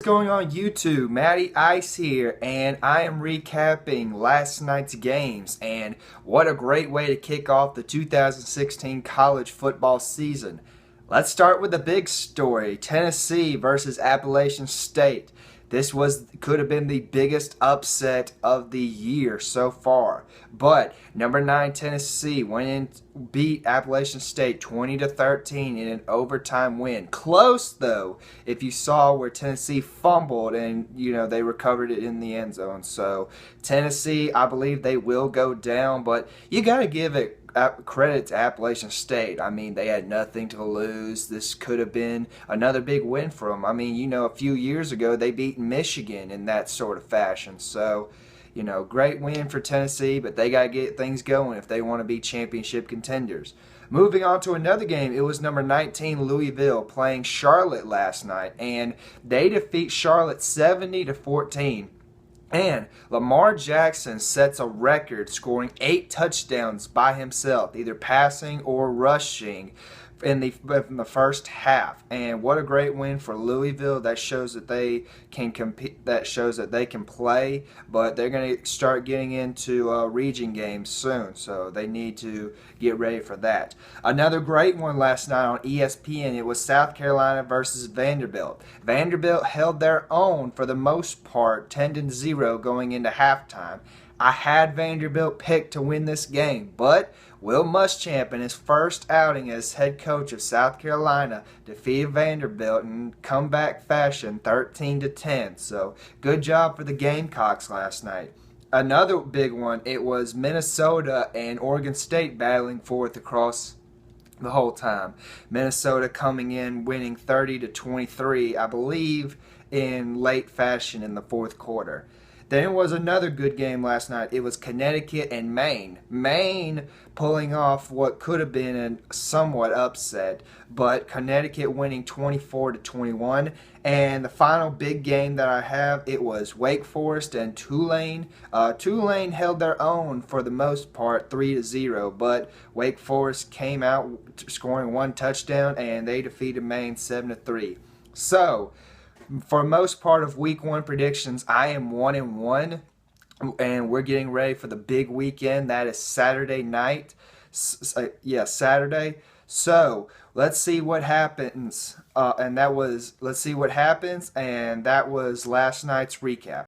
going on YouTube? Matty Ice here, and I am recapping last night's games, and what a great way to kick off the 2016 college football season. Let's start with the big story, Tennessee versus Appalachian State. This could have been the biggest upset of the year so far. But number 9 Tennessee went in, beat Appalachian State 20-13 in an overtime win. Close though, if you saw where Tennessee fumbled and they recovered it in the end zone. So Tennessee, I believe they will go down, but you got to give it credit to Appalachian State. I mean, they had nothing to lose. This could have been another big win for them. I mean, a few years ago they beat Michigan in that sort of fashion. So, great win for Tennessee, but they got to get things going if they want to be championship contenders. Moving on to another game, it was number 19 Louisville playing Charlotte last night, and they defeat Charlotte 70-14. And Lamar Jackson sets a record scoring 8 touchdowns by himself, either passing or rushing in the first half. And what a great win for Louisville. That shows that they can compete. That shows that they can play, but they're going to start getting into region games soon, so they need to get ready for that. Another great one last night on ESPN. It was South Carolina versus Vanderbilt. Vanderbilt held their own for the most part, 10-0 going into halftime. I had Vanderbilt picked to win this game, but Will Muschamp in his first outing as head coach of South Carolina defeated Vanderbilt in comeback fashion 13-10. So good job for the Gamecocks last night. Another big one, it was Minnesota and Oregon State battling for it across the whole time. Minnesota coming in winning 30-23, I believe, in late fashion in the fourth quarter. Then it was another good game last night. It was Connecticut and Maine. Maine pulling off what could have been a somewhat upset, but Connecticut winning 24-21. And the final big game that I have, it was Wake Forest and Tulane. Tulane held their own for the most part, 3-0, but Wake Forest came out scoring 1 touchdown, and they defeated Maine 7-3. So, for most part of week 1 predictions, I am 1-1, and we're getting ready for the big weekend. That is Saturday night. Saturday. So let's see what happens. Let's see what happens, and that was last night's recap.